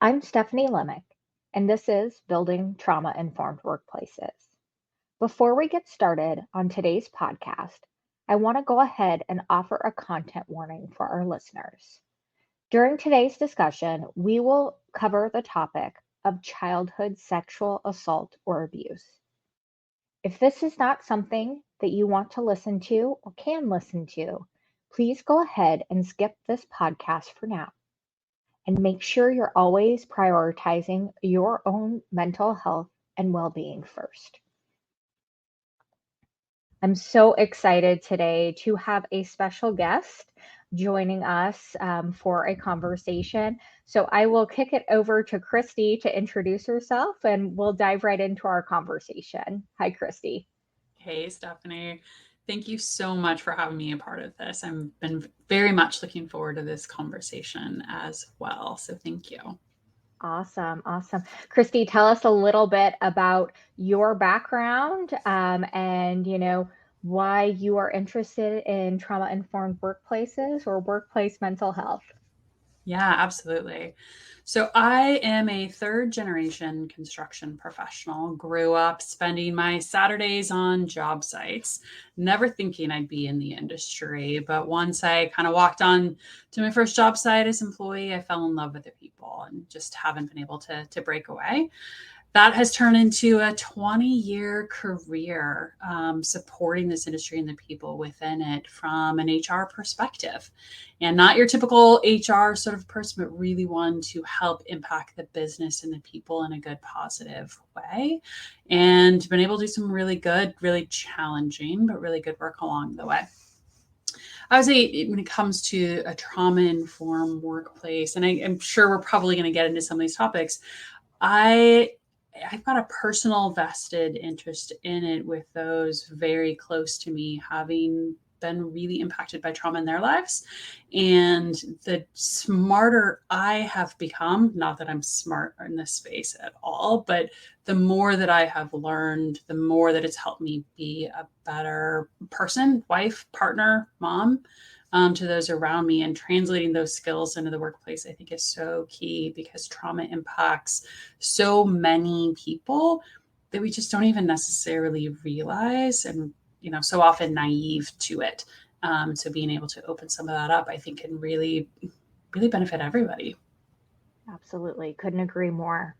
I'm Stephanie Lemick, and this is Building Trauma-Informed Workplaces. Before we get started on today's podcast, I want to go ahead and offer a content warning for our listeners. During today's discussion, we will cover the topic of childhood sexual assault or abuse. If this is not something that you want to listen to or can listen to, please go ahead and skip this podcast for now. And make sure you're always prioritizing your own mental health and well being first. I'm so excited today to have a special guest joining us for a conversation. So I will kick it over to Christi to introduce herself and we'll dive right into our conversation. Hi, Christi. Hey, Stephanie. Thank you so much for having me a part of this. I've been very much looking forward to this conversation as well. So thank you. Awesome. Christi, tell us a little bit about your background and, why you are interested in trauma-informed workplaces or workplace mental health. Yeah, absolutely. So I am a third generation construction professional. Grew up spending my Saturdays on job sites, never thinking I'd be in the industry. But once I kind of walked on to my first job site as employee, I fell in love with the people and just haven't been able to break away. That has turned into a 20-year career supporting this industry and the people within it from an HR perspective. And not your typical HR sort of person, but really one to help impact the business and the people in a good, positive way. And been able to do some really good, really challenging, but really good work along the way. I would say when it comes to a trauma-informed workplace, and I'm sure we're probably going to get into some of these topics, I've got a personal vested interest in it with those very close to me having been really impacted by trauma in their lives. And the smarter I have become, not that I'm smart in this space at all, but the more that I have learned, the more that it's helped me be a better person, wife, partner, mom, to those around me, and translating those skills into the workplace, I think is so key because trauma impacts so many people that we just don't even necessarily realize, and so often naive to it. So being able to open some of that up, I think, can really, really benefit everybody. Absolutely. Couldn't agree more.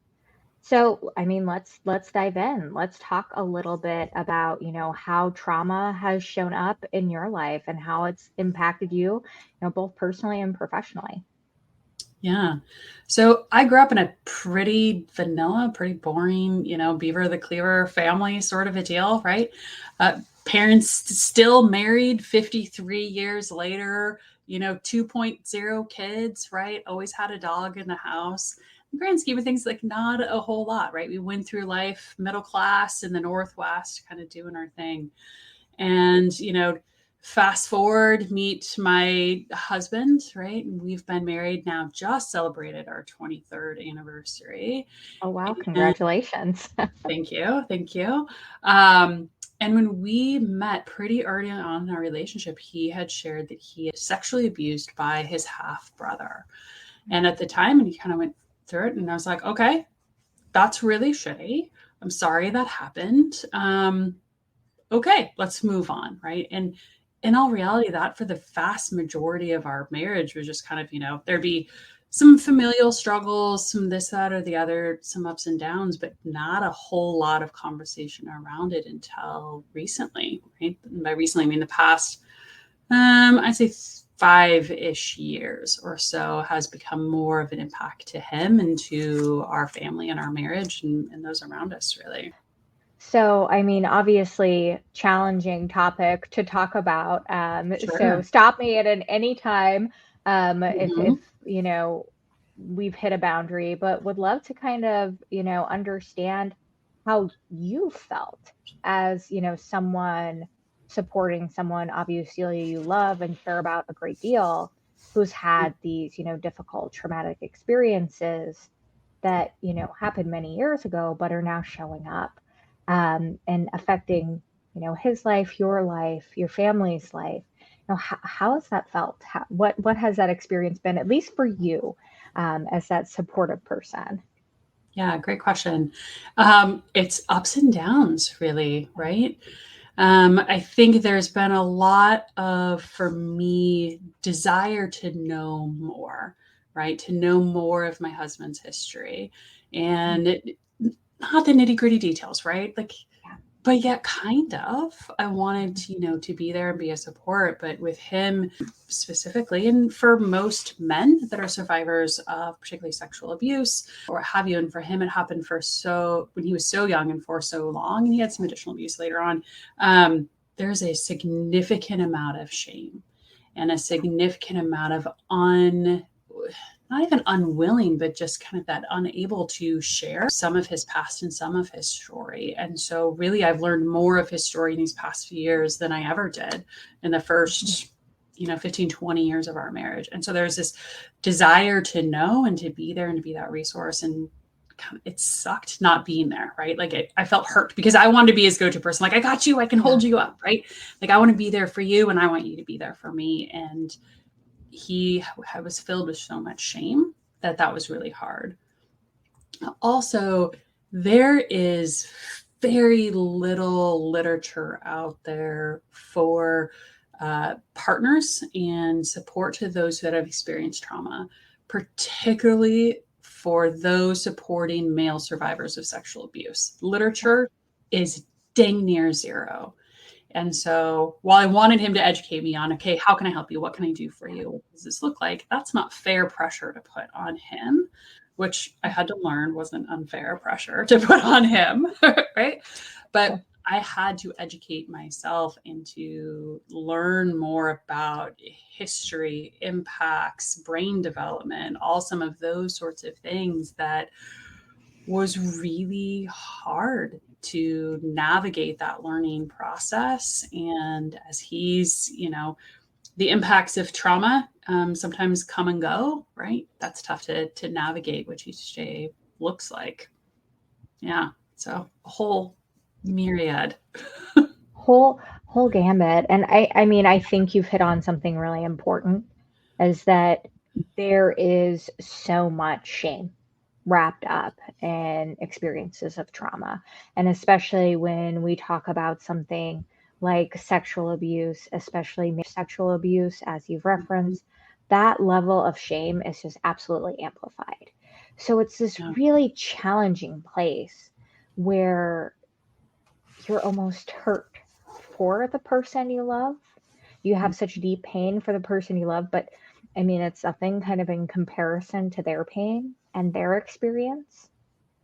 So, let's dive in. Let's talk a little bit about, how trauma has shown up in your life and how it's impacted you, both personally and professionally. Yeah. So I grew up in a pretty vanilla, pretty boring, Beaver the Cleaver family sort of a deal, right? Parents still married 53 years later, 2.0 kids, right? Always had a dog in the house. In the grand scheme of things, like not a whole lot, right? We went through life middle class in the Northwest, kind of doing our thing. And, fast forward, meet my husband, right? We've been married now, just celebrated our 23rd anniversary. Oh, wow. And Congratulations. thank you. Thank you. And when we met pretty early on in our relationship, he had shared that he is sexually abused by his half brother. And at the time, and he kind of went through it, and I was like, okay, that's really shitty. I'm sorry that happened. Okay, let's move on, right? And in all reality, that for the vast majority of our marriage was just kind of, there'd be some familial struggles, some this, that, or the other, some ups and downs, but not a whole lot of conversation around it until recently, right? And by recently, I mean the past, I'd say 5-ish years or so has become more of an impact to him and to our family and our marriage and those around us, really. So, obviously, challenging topic to talk about. So, Sure. stop me at any time if Mhm. we've hit a boundary, but would love to kind of understand how you felt as someone supporting someone obviously you love and care about a great deal who's had these difficult traumatic experiences that happened many years ago but are now showing up and affecting his life, your family's life. How has that felt? What has that experience been, at least for you? as that supportive person? Yeah, great question. It's ups and downs, really, right? I think there's been a lot of, for me, desire to know more, right? To know more of my husband's history and not the nitty gritty details, right? Like, Yeah. but yet kind of, I wanted to, to be there and be a support, but with him specifically, and for most men that are survivors of particularly sexual abuse or what have you, and for him it happened when he was so young and for so long, and he had some additional abuse later on. There's a significant amount of shame and a significant amount of not even unwilling, but just kind of that unable to share some of his past and some of his story. And so really I've learned more of his story in these past few years than I ever did in the first 15, 20 years of our marriage. And so there's this desire to know and to be there and to be that resource. And it sucked not being there, right? Like I felt hurt because I wanted to be his go-to person. Like, I got you, I can hold you up, right? Like, I want to be there for you and I want you to be there for me. And he was filled with so much shame that was really hard. Also, there is very little literature out there for partners and support to those that have experienced trauma, particularly for those supporting male survivors of sexual abuse. Literature is dang near zero. And so while I wanted him to educate me on, okay, how can I help you? What can I do for you? What does this look like? That's not fair pressure to put on him, which I had to learn wasn't unfair pressure to put on him, right? But I had to educate myself and to learn more about history, impacts, brain development, all some of those sorts of things that was really hard to navigate that learning process. And as he's, the impacts of trauma sometimes come and go, right? That's tough to navigate what each day looks like. Yeah. So a whole myriad. Whole gamut. And I mean, I think you've hit on something really important, is that there is so much shame wrapped up in experiences of trauma. And especially when we talk about something like sexual abuse, especially sexual abuse, as you've referenced, that level of shame is just absolutely amplified. So it's this really challenging place where you're almost hurt for the person you love. You have such deep pain for the person you love, but I mean, it's nothing kind of in comparison to their pain and their experience.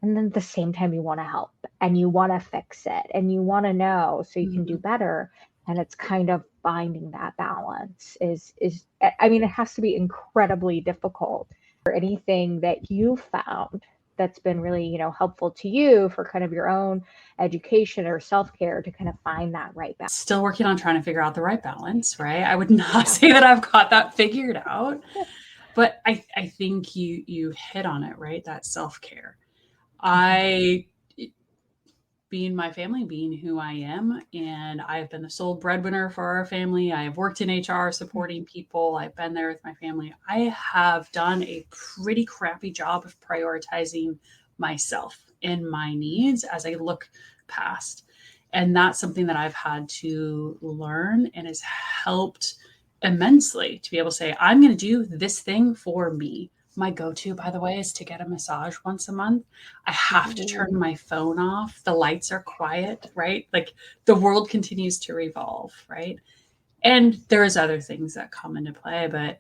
And then at the same time, you want to help and you want to fix it and you want to know so you can do better. And it's kind of finding that balance I mean, it has to be incredibly difficult. For anything that you found that's been really, helpful to you for kind of your own education or self-care to kind of find that right balance? Still working on trying to figure out the right balance, right? I would not say that I've got that figured out, but I think you hit on it, right? That self-care. Being my family, being who I am, and I've been the sole breadwinner for our family. I have worked in HR supporting people. I've been there with my family. I have done a pretty crappy job of prioritizing myself and my needs as I look past. And that's something that I've had to learn and has helped immensely to be able to say, I'm going to do this thing for me. My go-to, by the way, is to get a massage once a month. I have to turn my phone off. The lights are quiet, right? Like the world continues to revolve, right? And there's other things that come into play, but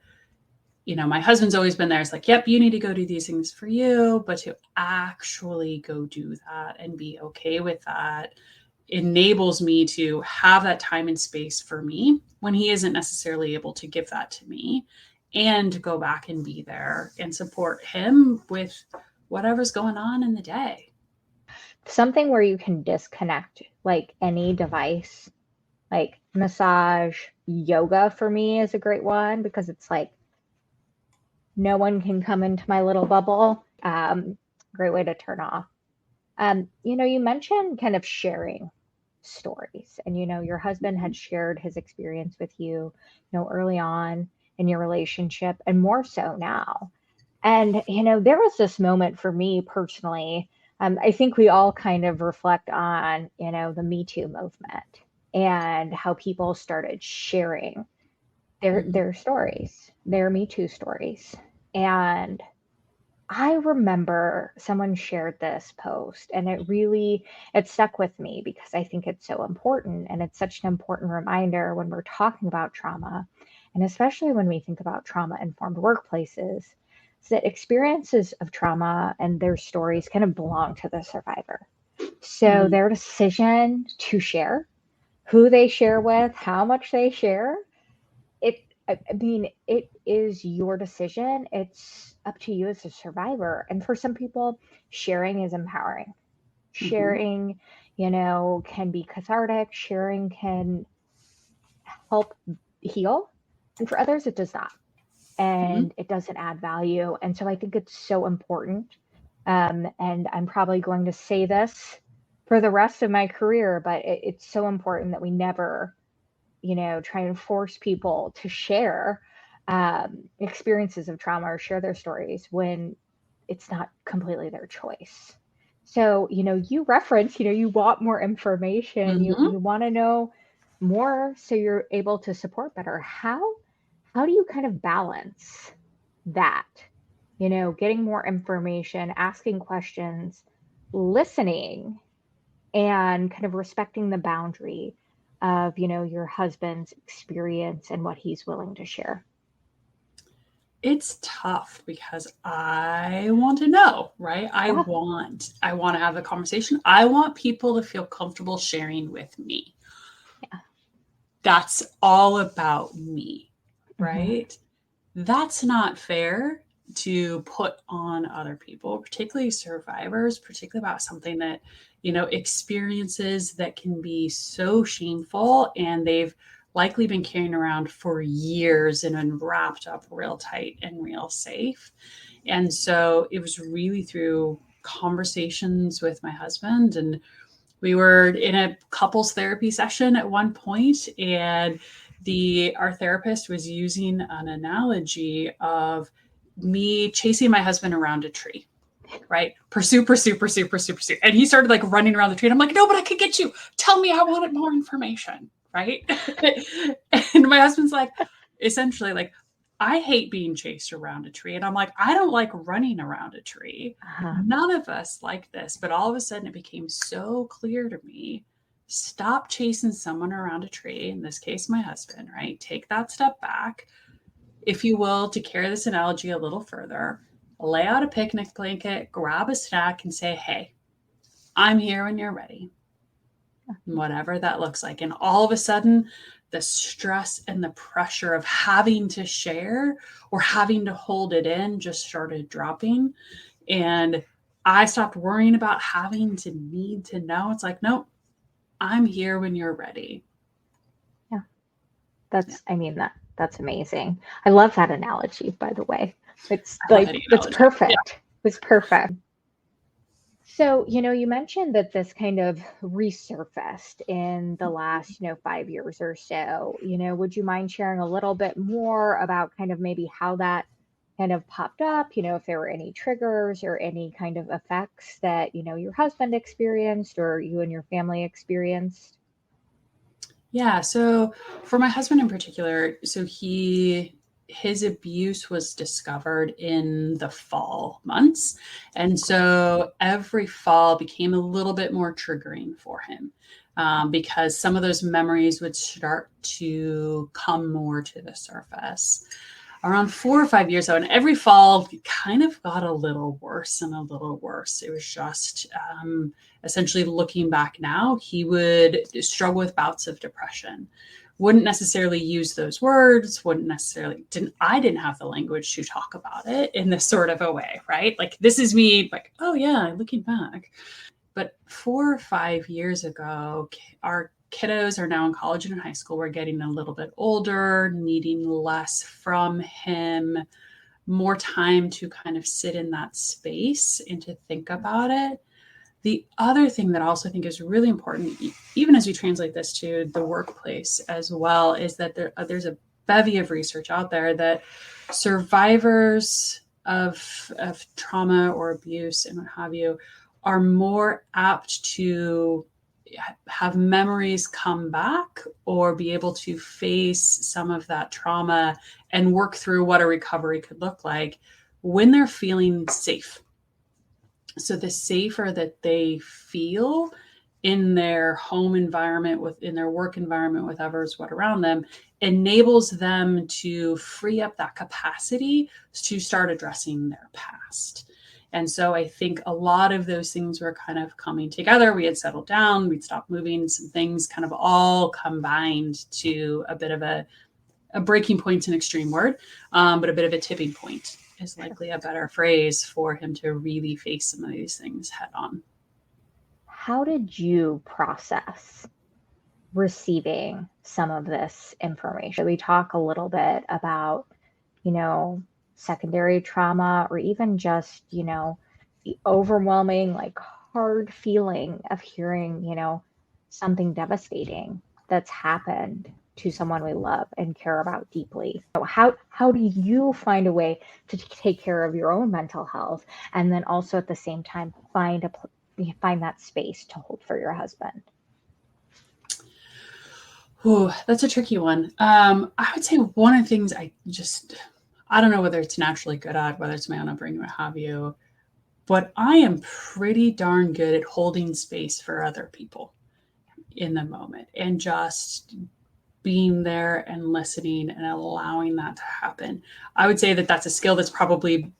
my husband's always been there. It's like, yep, you need to go do these things for you, but to actually go do that and be okay with that enables me to have that time and space for me when he isn't necessarily able to give that to me, and go back and be there and support him with whatever's going on in the day. Something where you can disconnect, like any device, like massage, yoga for me is a great one because it's like no one can come into my little bubble. Great way to turn off. You mentioned kind of sharing stories, and your husband had shared his experience with you, early on in your relationship, and more so now. And, there was this moment for me personally. I think we all kind of reflect on, the Me Too movement and how people started sharing Mhm. their stories, their Me Too stories. And I remember someone shared this post and it stuck with me because I think it's so important and it's such an important reminder when we're talking about trauma, and especially when we think about trauma informed workplaces, is that experiences of trauma and their stories kind of belong to the survivor. So Mhm. their decision to share, who they share with, how much they share, it I mean, it is your decision. It's up to you as a survivor. And for some people, sharing is empowering. Mhm. Sharing, can be cathartic. Sharing can help heal. And for others, it does not. Mhm. And it doesn't add value. And so I think it's so important. And I'm probably going to say this for the rest of my career, but it's so important that we never try and force people to share experiences of trauma or share their stories when it's not completely their choice. So, you reference, you want more information, Mhm. you want to know more so you're able to support better. How do you kind of balance that? Getting more information, asking questions, listening, and kind of respecting the boundary of your husband's experience and what he's willing to share. It's tough because I want to know, right? Yeah. I want to have a conversation. I want people to feel comfortable sharing with me. Yeah. That's all about me, Hmm. right? That's not fair to put on other people, particularly survivors, particularly about something that, experiences that can be so shameful and they've likely been carrying around for years and been wrapped up real tight and real safe. And so it was really through conversations with my husband, and we were in a couples therapy session at one point, and the our therapist was using an analogy of me chasing my husband around a tree, right? Pursue, pursue, pursue, pursue, pursue. And he started like running around the tree. And I'm like, no, but I could get you. Tell me, I wanted more information, right? And my husband's like, essentially, like, I hate being chased around a tree. And I'm like, I don't like running around a tree. Uh-huh. None of us like this. But all of a sudden, it became so clear to me, stop chasing someone around a tree, in this case, my husband, right? Take that step back, if you will, to carry this analogy a little further. Lay out a picnic blanket, grab a snack, and say, hey, I'm here when you're ready, whatever that looks like. And all of a sudden, the stress and the pressure of having to share or having to hold it in just started dropping. And I stopped worrying about having to need to know. It's like, nope, I'm here when you're ready. Yeah. Yeah, That's amazing. I love that analogy, by the way. It's I love like, any it's analogy. Yeah. perfect. It's perfect. So, you mentioned that this kind of resurfaced in the last, 5 years or so. Would you mind sharing a little bit more about kind of maybe how that kind of popped up? If there were any triggers or any kind of effects that, your husband experienced or you and your family experienced? Yeah. So for my husband in particular, so his abuse was discovered in the fall months. And so every fall became a little bit more triggering for him, because some of those memories would start to come more to the surface around 4 or 5 years ago. And every fall kind of got a little worse and a little worse. It was just essentially, looking back now, he would struggle with bouts of depression. Wouldn't necessarily use those words, wouldn't necessarily, I didn't have the language to talk about it in this sort of a way, right? Like, this is me, like, oh yeah, looking back. But 4 or 5 years ago, our kiddos are now in college and in high school. We're getting a little bit older, needing less from him, more time to kind of sit in that space and to think about it. The other thing that I also think is really important, even as we translate this to the workplace as well, is that there's a bevy of research out there that survivors of trauma or abuse and what have you are more apt to have memories come back or be able to face some of that trauma and work through what a recovery could look like when they're feeling safe. So the safer that they feel in their home environment, within their work environment, with others, what around them, enables them to free up that capacity to start addressing their past. And so I think a lot of those things were kind of coming together. We had settled down, we'd stopped moving, some things kind of all combined to a bit of a breaking point's an extreme word, but a bit of a tipping point is likely a better phrase for him to really face some of these things head on. How did you process receiving some of this information? We talk a little bit about, secondary trauma, or even just, the overwhelming, like hard feeling of hearing, something devastating that's happened to someone we love and care about deeply. So how do you find a way to take care of your own mental health, and then also at the same time find that space to hold for your husband? Ooh, that's a tricky one. I would say one of the things I don't know whether it's naturally good at, whether it's my own upbringing, what have you, but I am pretty darn good at holding space for other people in the moment and just being there and listening and allowing that to happen. I would say that that's a skill that's probably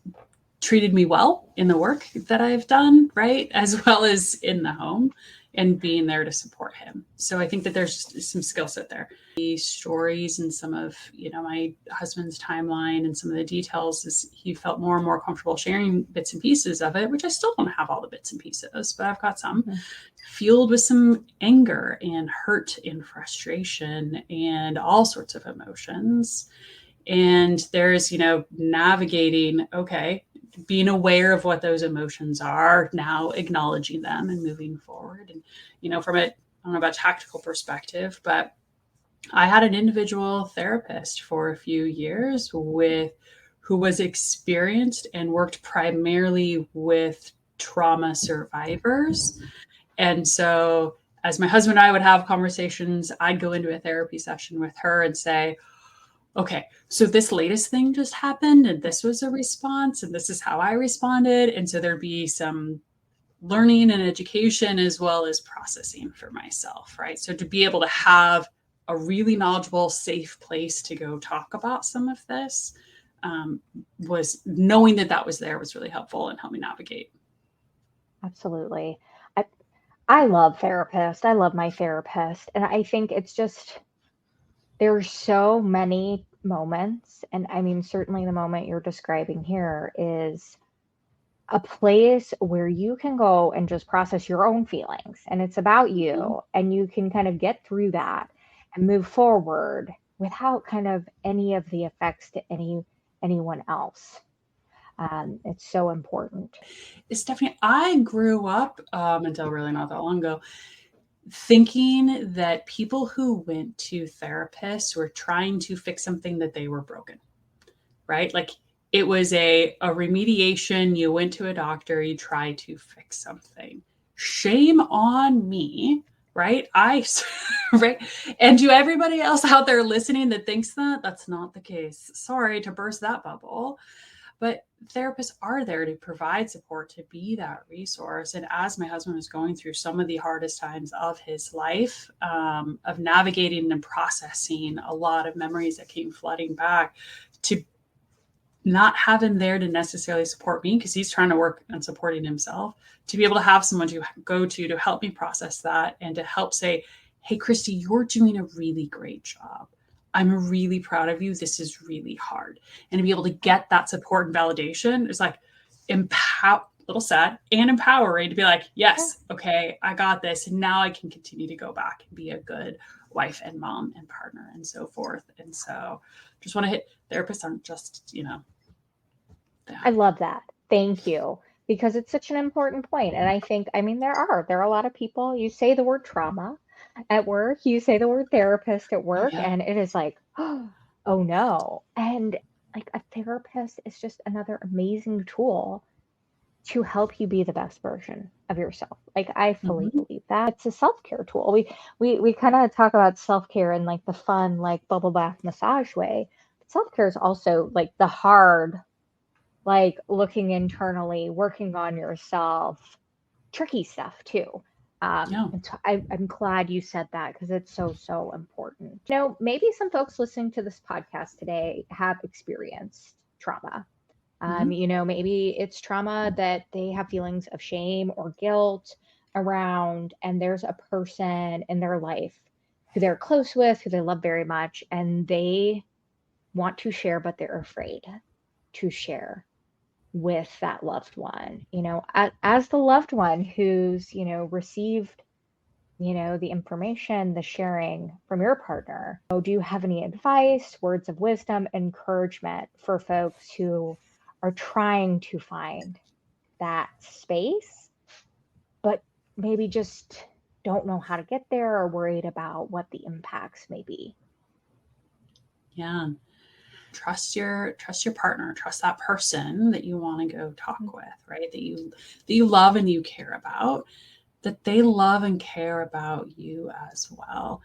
treated me well in the work that I've done, right? As well as in the home and being there to support him. So I think that there's some skill set there. The stories and some of, my husband's timeline and some of the details is he felt more and more comfortable sharing bits and pieces of it, which I still don't have all the bits and pieces, but I've got some fueled with some anger and hurt and frustration and all sorts of emotions. And there's, navigating, okay, being aware of what those emotions are, now acknowledging them and moving forward. And, from a, I don't know about tactical perspective, but I had an individual therapist for a few years who was experienced and worked primarily with trauma survivors. And so as my husband and I would have conversations, I'd go into a therapy session with her and say, okay, so this latest thing just happened and this was a response and this is how I responded. And so there'd be some learning and education as well as processing for myself, right? So to be able to have a really knowledgeable, safe place to go talk about some of this was knowing that was there was really helpful and helped me navigate. Absolutely. I love therapists. I love my therapist. And I think it's just, there's so many moments. And I mean, certainly the moment you're describing here is a place where you can go and just process your own feelings. And it's about you. And you can kind of get through that and move forward without kind of any of the effects to anyone else. It's so important. It's definitely, I grew up until really not that long ago, thinking that people who went to therapists were trying to fix something that they were broken, right? Like it was a remediation. You went to a doctor, you tried to fix something. Shame on me, right? Right. And to everybody else out there listening that thinks that's not the case. Sorry to burst that bubble. But therapists are there to provide support, to be that resource. And as my husband was going through some of the hardest times of his life, of navigating and processing a lot of memories that came flooding back, to not have him there to necessarily support me because he's trying to work on supporting himself, to be able to have someone to go to help me process that and to help say, hey, Christi, you're doing a really great job. I'm really proud of you. This is really hard. And to be able to get that support and validation is like little sad and empowering to be like, yes, okay, I got this. And now I can continue to go back and be a good wife and mom and partner and so forth. And so just want to hit, therapists aren't just, I love that. Thank you. Because it's such an important point. And I think, there are a lot of people, you say the word trauma at work, you say the word therapist at work, and it is like, oh no. And like a therapist is just another amazing tool to help you be the best version of yourself. Like I fully Mhm. believe that. It's a self-care tool. We kind of talk about self-care in like the fun, like bubble bath massage way. But self-care is also like the hard, like looking internally, working on yourself, tricky stuff too. Yeah. And so I'm glad you said that because it's so, so important. Maybe some folks listening to this podcast today have experienced trauma. Mhm. Maybe it's trauma that they have feelings of shame or guilt around, and there's a person in their life who they're close with, who they love very much, and they want to share, but they're afraid to share with that loved one. As the loved one who's, received, the information, the sharing from your partner, do you have any advice, words of wisdom, encouragement for folks who are trying to find that space, but maybe just don't know how to get there or worried about what the impacts may be? Yeah. Trust your partner, trust that person that you want to go talk with, right? That you love and you care about, that they love and care about you as well.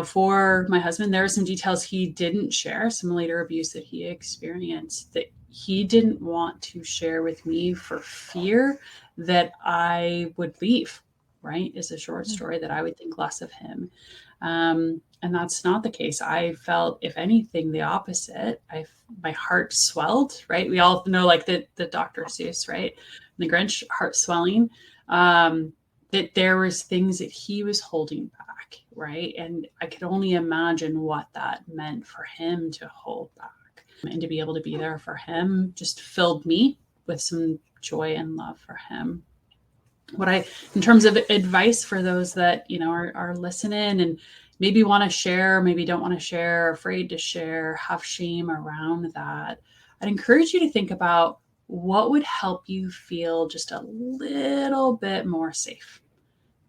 For my husband, there are some details he didn't share, some later abuse that he experienced that he didn't want to share with me for fear that I would leave, right? Is a short story that I would think less of him. And that's not the case. I felt, if anything, the opposite. My heart swelled, right? We all know, like the Dr. Seuss, right? The Grinch, heart swelling. That there was things that he was holding back, right? And I could only imagine what that meant for him to hold back. And to be able to be there for him just filled me with some joy and love for him. In terms of advice for those that, are listening and maybe want to share, maybe don't want to share, afraid to share, have shame around that, I'd encourage you to think about what would help you feel just a little bit more safe,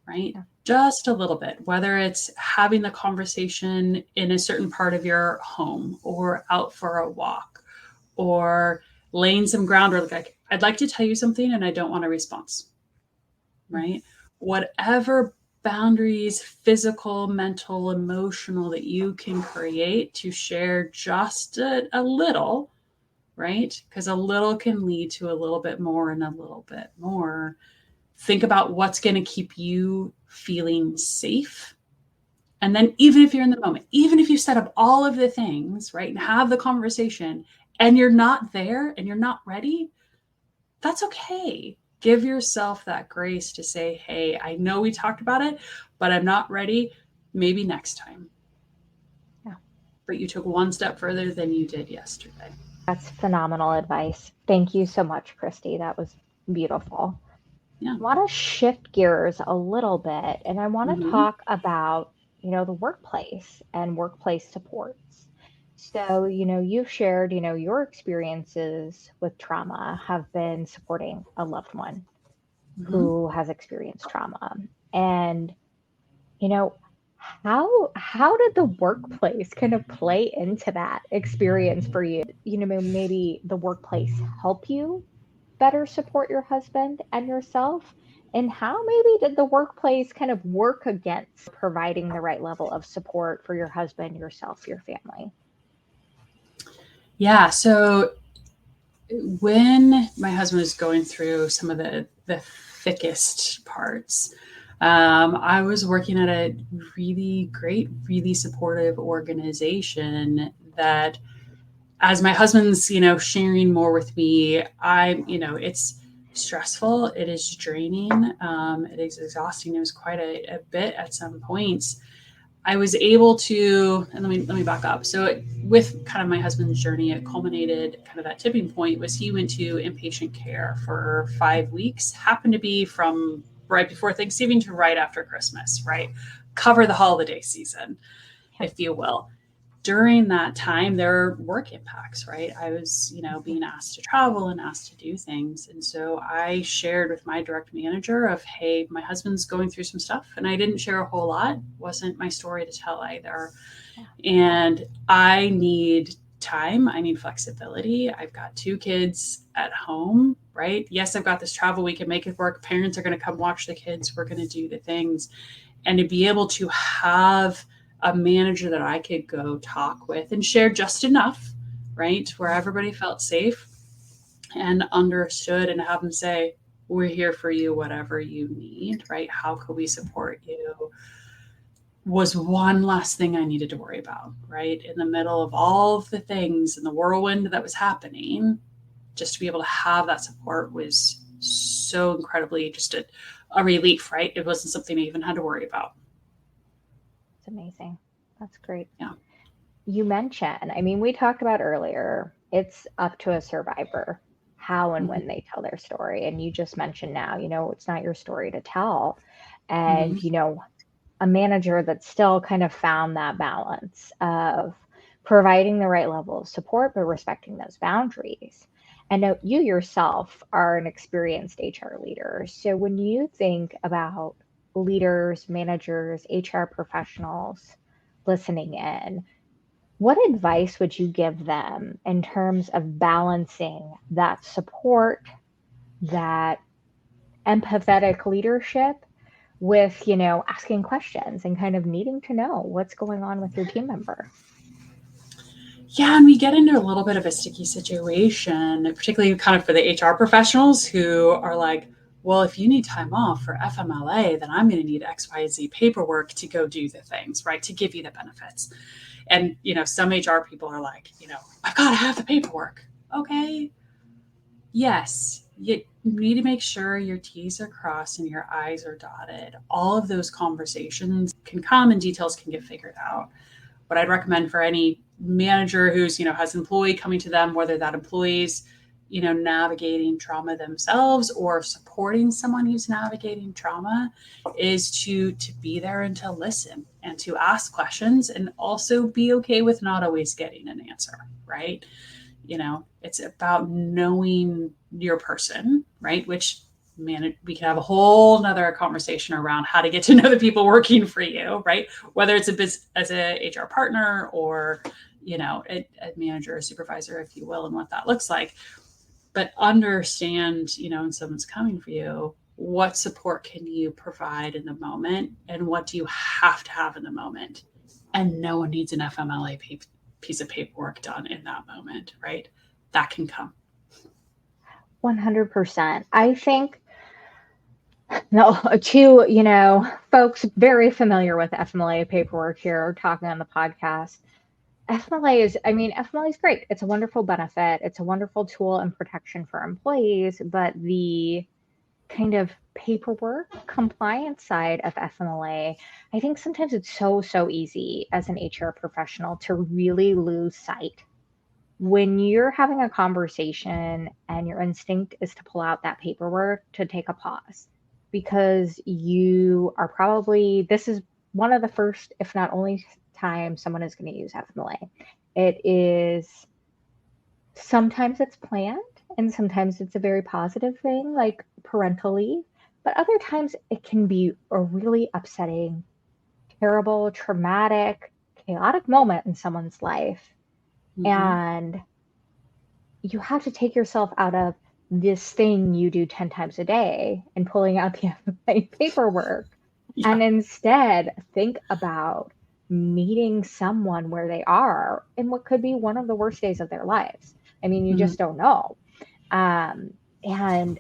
right? Yeah. Just a little bit, whether it's having the conversation in a certain part of your home or out for a walk or laying some groundwork, like, I'd like to tell you something and I don't want a response, right? Whatever boundaries, physical, mental, emotional, that you can create to share just a little, right? Because a little can lead to a little bit more and a little bit more. Think about what's going to keep you feeling safe. And then, even if you're in the moment, even if you set up all of the things, right, and have the conversation and you're not there and you're not ready, that's okay. Give yourself that grace to say, hey, I know we talked about it, but I'm not ready. Maybe next time. Yeah. But you took one step further than you did yesterday. That's phenomenal advice. Thank you so much, Christy. That was beautiful. Yeah. I want to shift gears a little bit and I want to Mm-hmm. talk about, the workplace and workplace supports. So, you've shared, your experiences with trauma have been supporting a loved one Mm-hmm. who has experienced trauma. And, you know, how did the workplace kind of play into that experience for you? Maybe the workplace help you better support your husband and yourself? And how maybe did the workplace kind of work against providing the right level of support for your husband, yourself, your family? Yeah. So when my husband was going through some of the thickest parts, I was working at a really great, really supportive organization that, as my husband's, sharing more with me, it's stressful. It is draining. It is exhausting. It was quite a bit at some points. I was able to, and let me back up. So with kind of my husband's journey, it culminated, kind of that tipping point was he went to inpatient care for 5 weeks, happened to be from right before Thanksgiving to right after Christmas, right? Cover the holiday season, Yeah. if you will. During that time, there are work impacts, right? I was, being asked to travel and asked to do things. And so I shared with my direct manager of, hey, my husband's going through some stuff. And I didn't share a whole lot. Wasn't my story to tell either. Yeah. And I need time. I need flexibility. I've got 2 kids at home, right? Yes, I've got this travel. We can make it work. Parents are going to come watch the kids. We're going to do the things. And to be able to have a manager that I could go talk with and share just enough, right? Where everybody felt safe and understood, and have them say, we're here for you, whatever you need, right? How could we support you? Was one last thing I needed to worry about, right? In the middle of all of the things and the whirlwind that was happening, just to be able to have that support was so incredibly just a relief, right? It wasn't something I even had to worry about. It's amazing. That's great. Yeah. You mentioned, I mean, we talked about earlier, it's up to a survivor how and when they tell their story. And you just mentioned now, it's not your story to tell. And, Mm-hmm. a manager that still kind of found that balance of providing the right level of support, but respecting those boundaries. And now you yourself are an experienced HR leader. So when you think about leaders, managers, HR professionals listening in, what advice would you give them in terms of balancing that support, that empathetic leadership with, asking questions and kind of needing to know what's going on with your team member? Yeah, and we get into a little bit of a sticky situation, particularly kind of for the HR professionals who are like, well, if you need time off for FMLA, then I'm going to need XYZ paperwork to go do the things, right? To give you the benefits. And, some HR people are like, I've got to have the paperwork. Okay. Yes. You need to make sure your T's are crossed and your I's are dotted. All of those conversations can come and details can get figured out. What I'd recommend for any manager who's, has an employee coming to them, whether that employee's, navigating trauma themselves or supporting someone who's navigating trauma, is to be there and to listen and to ask questions, and also be okay with not always getting an answer, right? It's about knowing your person, right? Which, man, we can have a whole nother conversation around how to get to know the people working for you, right? Whether it's as a HR partner or, a manager or supervisor, if you will, and what that looks like. But understand, when someone's coming for you, what support can you provide in the moment, and what do you have to have in the moment? And no one needs an FMLA piece of paperwork done in that moment, right? That can come. 100%. I think, no, two, folks very familiar with FMLA paperwork here talking on the podcast. FMLA is great. It's a wonderful benefit. It's a wonderful tool and protection for employees, but the kind of paperwork compliance side of FMLA, I think sometimes it's so easy as an HR professional to really lose sight. When you're having a conversation and your instinct is to pull out that paperwork, to take a pause, because you are probably, this is one of the first, if not only, time someone is going to use FMLA. It is, sometimes it's planned and sometimes it's a very positive thing, like parental leave, but other times it can be a really upsetting, terrible, traumatic, chaotic moment in someone's life. Mm-hmm. And you have to take yourself out of this thing you do 10 times a day and pulling out the paperwork, Yeah. and instead think about meeting someone where they are in what could be one of the worst days of their lives. I mean, you Mm-hmm. just don't know. And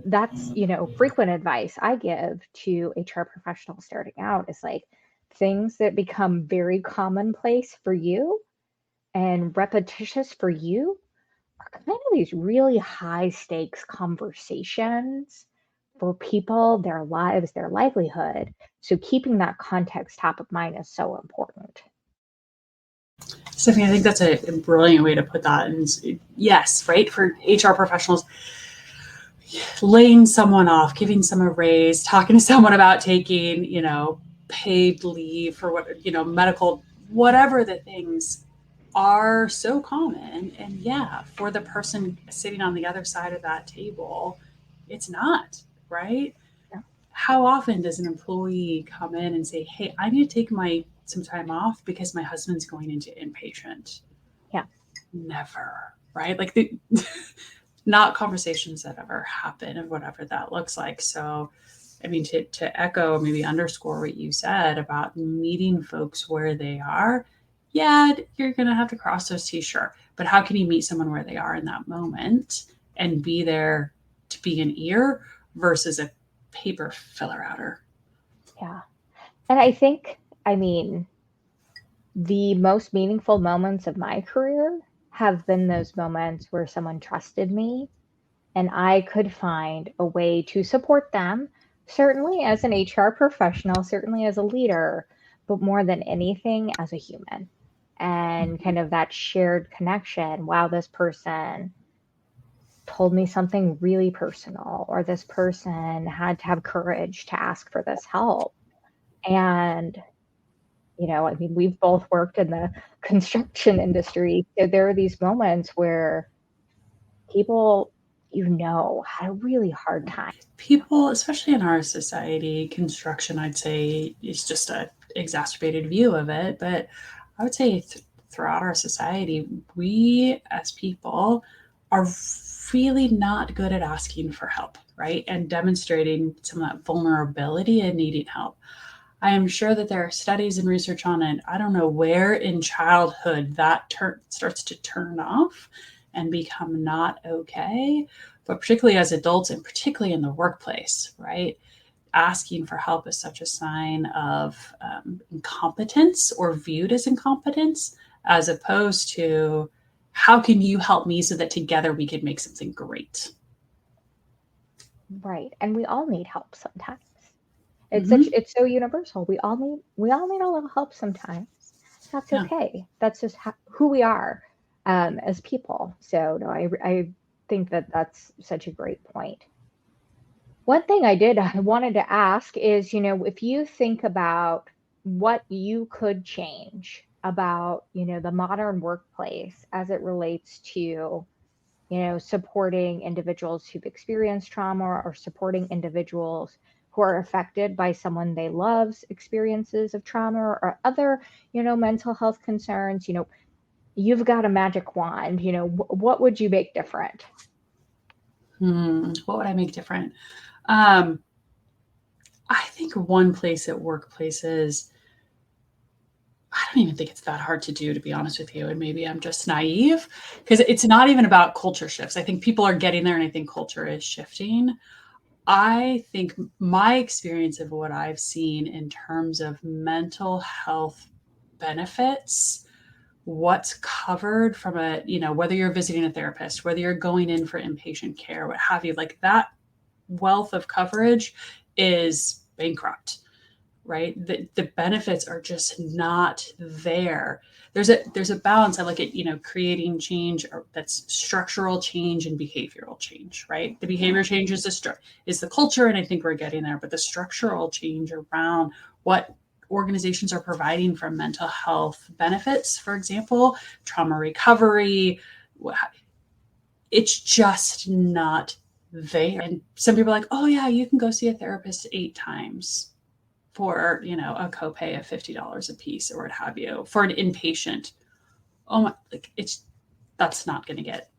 that's, frequent advice I give to HR professionals starting out is like, things that become very commonplace for you and repetitious for you are kind of these really high stakes conversations for people, their lives, their livelihood. So keeping that context top of mind is so important. Stephanie, I think that's a brilliant way to put that. And yes, right, for HR professionals, laying someone off, giving someone a raise, talking to someone about taking, paid leave for what, medical, whatever the things are so common. And yeah, for the person sitting on the other side of that table, it's not, right? Yeah. How often does an employee come in and say, hey, I need to take some time off because my husband's going into inpatient? Yeah. Never, right? Like not conversations that ever happen and whatever that looks like. So, I mean, to echo, maybe underscore what you said about meeting folks where they are, yeah, you're going to have to cross those T's, sure. But how can you meet someone where they are in that moment and be there to be an ear versus a paper filler outer? Yeah. And I think, I mean, the most meaningful moments of my career have been those moments where someone trusted me and I could find a way to support them, certainly as an HR professional, certainly as a leader, but more than anything as a human. And kind of that shared connection. Wow, this person told me something really personal, or this person had to have courage to ask for this help. And, I mean, we've both worked in the construction industry. So there are these moments where people, had a really hard time. People, especially in our society, construction, I'd say, is just a exacerbated view of it. But I would say throughout our society, we as people are really not good at asking for help, right? And demonstrating some of that vulnerability and needing help. I am sure that there are studies and research on it. I don't know where in childhood that starts to turn off and become not okay, but particularly as adults and particularly in the workplace, right? Asking for help is such a sign of incompetence or viewed as incompetence, as opposed to how can you help me so that together we can make something great. Right. And we all need help sometimes. Mm-hmm. It's so universal. We all need a little help sometimes. That's Yeah. okay. That's just who we are as people. So no, I think that that's such a great point. One thing I wanted to ask is, if you think about what you could change about, the modern workplace as it relates to, supporting individuals who've experienced trauma or supporting individuals who are affected by someone they love's experiences of trauma or other, mental health concerns, you've got a magic wand, what would you make different? What would I make different? Um, I think one place at workplaces, I don't even think it's that hard to do, to be honest with you. And maybe I'm just naive because it's not even about culture shifts. I think people are getting there and I think culture is shifting. I think my experience of what I've seen in terms of mental health benefits, what's covered from whether you're visiting a therapist, whether you're going in for inpatient care, what have you, like that wealth of coverage is bankrupt, right? The benefits are just not there. There's a balance. I look at, creating change that's structural change and behavioral change, right? The behavior change is the culture, and I think we're getting there. But the structural change around what organizations are providing for mental health benefits, for example, trauma recovery, it's just not there. And some people are like, oh yeah, you can go see a therapist 8 times for a copay of $50 a piece or what have you for an inpatient. Oh my, like that's not going to get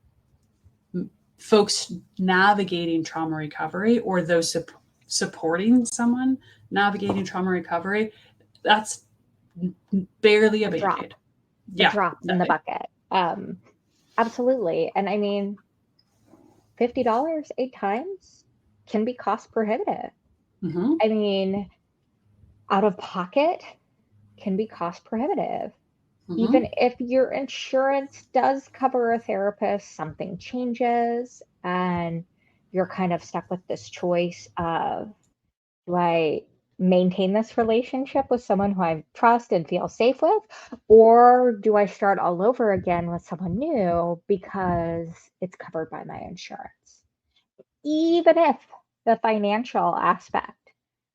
folks navigating trauma recovery or those supporting someone navigating trauma recovery. That's barely a A drop, band-aid. a Yeah, drop in the bucket. Absolutely. And I mean, $50 8 times can be cost prohibitive. mm-hmm. I mean, out of pocket can be cost prohibitive. Mm-hmm. Even if your insurance does cover a therapist, something changes and you're kind of stuck with this choice of, do I maintain this relationship with someone who I trust and feel safe with? Or do I start all over again with someone new because it's covered by my insurance? Even if the financial aspect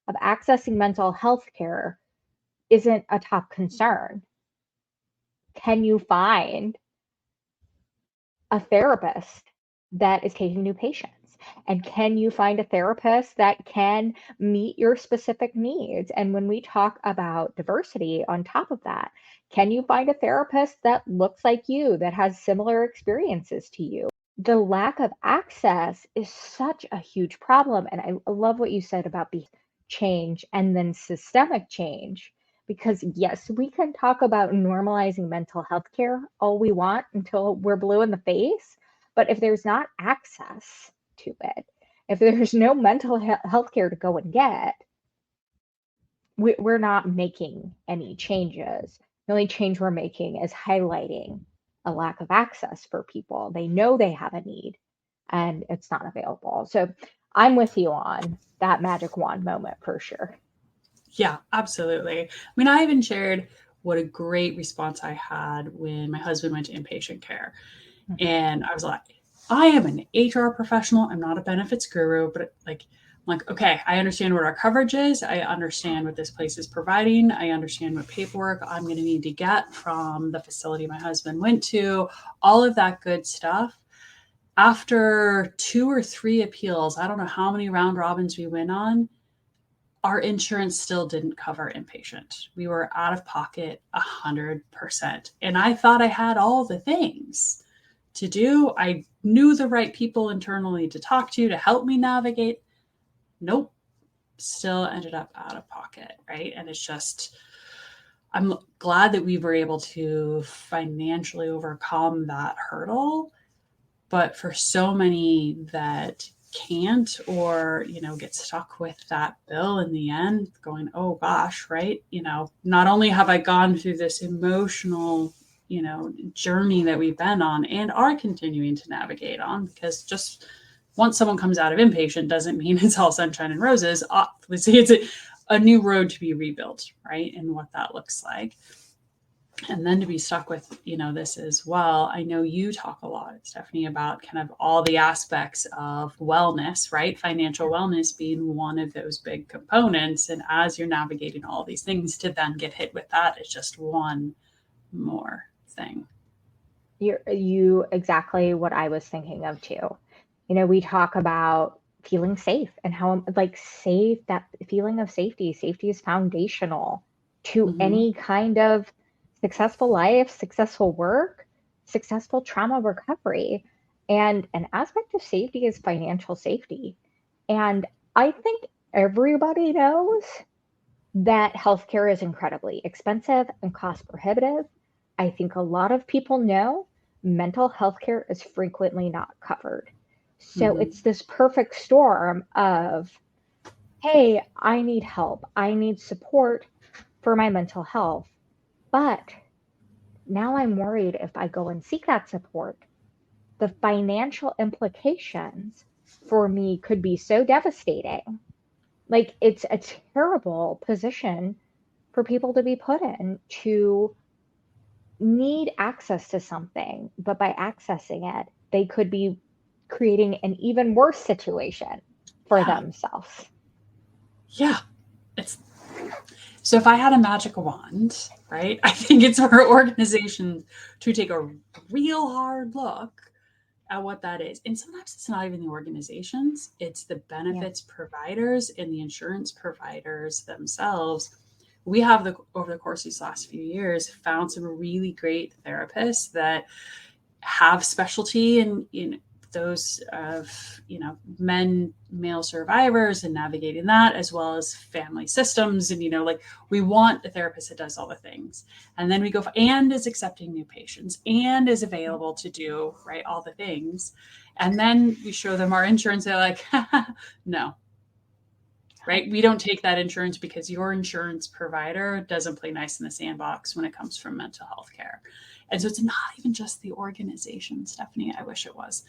of accessing mental health care isn't a top concern, can you find a therapist that is taking new patients? And can you find a therapist that can meet your specific needs? And when we talk about diversity on top of that, can you find a therapist that looks like you, that has similar experiences to you? The lack of access is such a huge problem. And I love what you said about the change and then systemic change. Because yes, we can talk about normalizing mental health care all we want until we're blue in the face. But if there's not access to it, if there's no mental health care to go and get, we're not making any changes. The only change we're making is highlighting a lack of access for people. They know they have a need and it's not available. So I'm with you on that magic wand moment for sure. Yeah, absolutely. I mean, I even shared what a great response I had when my husband went to inpatient care. And I was like, I am an HR professional. I'm not a benefits guru, but like, I'm like, okay, I understand what our coverage is. I understand what this place is providing. I understand what paperwork I'm going to need to get from the facility my husband went to, all of that good stuff. After 2 or 3 appeals, I don't know how many round robins we went on, our insurance still didn't cover inpatient. We were out of pocket 100%. And I thought I had all the things to do. I knew the right people internally to talk to help me navigate. Nope. Still ended up out of pocket. Right. And it's just, I'm glad that we were able to financially overcome that hurdle. But for so many that can't, or get stuck with that bill in the end, going, oh gosh, right, not only have I gone through this emotional journey that we've been on and are continuing to navigate on, because just once someone comes out of inpatient doesn't mean it's all sunshine and roses. Obviously it's a new road to be rebuilt, right, and what that looks like. And then to be stuck with, this as well. I know you talk a lot, Stephanie, about kind of all the aspects of wellness, right? Financial wellness being one of those big components. And as you're navigating all these things, to then get hit with that is just one more thing. You exactly what I was thinking of too. We talk about feeling safe and how safe, that feeling of safety is foundational to any kind of successful life, successful work, successful trauma recovery. And an aspect of safety is financial safety. And I think everybody knows that healthcare is incredibly expensive and cost prohibitive. I think a lot of people know mental health care is frequently not covered. So it's this perfect storm of, hey, I need help, I need support for my mental health. But now I'm worried if I go and seek that support, the financial implications for me could be so devastating. Like, it's a terrible position for people to be put in, to need access to something, but by accessing it, they could be creating an even worse situation for themselves. Yeah. So if I had a magic wand, right, I think it's for organizations to take a real hard look at what that is. And sometimes it's not even the organizations, it's the benefits providers and the insurance providers themselves. We have, over the course of these last few years, found some really great therapists that have specialty in those of male survivors and navigating that, as well as family systems. And we want a therapist that does all the things, and then we go and is accepting new patients and is available to do all the things, and then we show them our insurance. They're like, no, right, we don't take that insurance because your insurance provider doesn't play nice in the sandbox when it comes from mental health care. And so it's not even just the organization, Stephanie. I wish it was.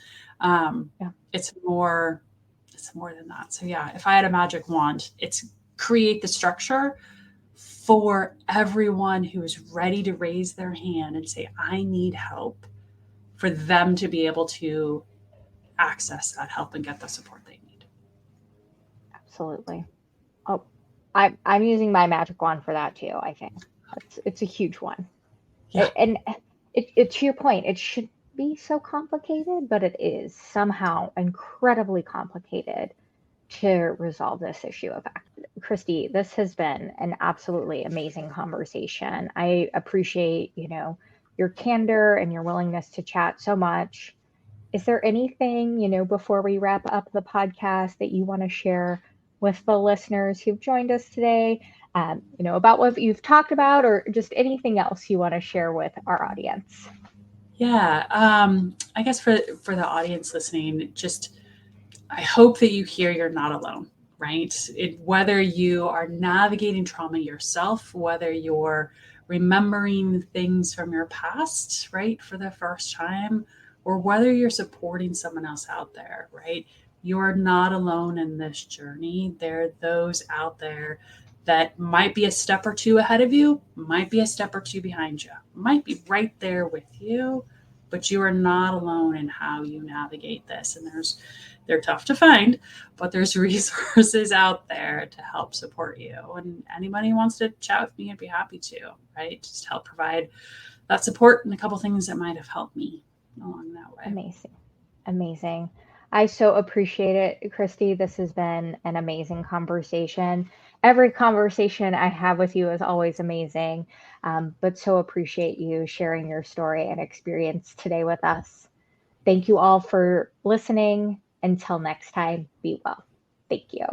It's more than that. So yeah, if I had a magic wand, it's create the structure for everyone who is ready to raise their hand and say, I need help, for them to be able to access that help and get the support they need. Absolutely. Oh, I'm using my magic wand for that too. I think it's a huge one. And to your point, it should be so complicated, but it is somehow incredibly complicated to resolve this issue of Christy, this has been an absolutely amazing conversation. I appreciate, your candor and your willingness to chat so much. Is there anything, before we wrap up the podcast that you want to share with the listeners who've joined us today, about what you've talked about or just anything else you want to share with our audience? Yeah, I guess for the audience listening, just I hope that you hear you're not alone, right? Whether you are navigating trauma yourself, whether you're remembering things from your past, right, for the first time, or whether you're supporting someone else out there, right? You're not alone in this journey. There are those out there that might be a step or two ahead of you, might be a step or two behind you, might be right there with you, but you are not alone in how you navigate this. And they're tough to find, but there's resources out there to help support you. And anybody who wants to chat with me, I'd be happy to, right? Just help provide that support and a couple things that might have helped me along that way. Amazing. Amazing. I so appreciate it, Christy. This has been an amazing conversation. Every conversation I have with you is always amazing, but so appreciate you sharing your story and experience today with us. Thank you all for listening. Until next time, be well. Thank you.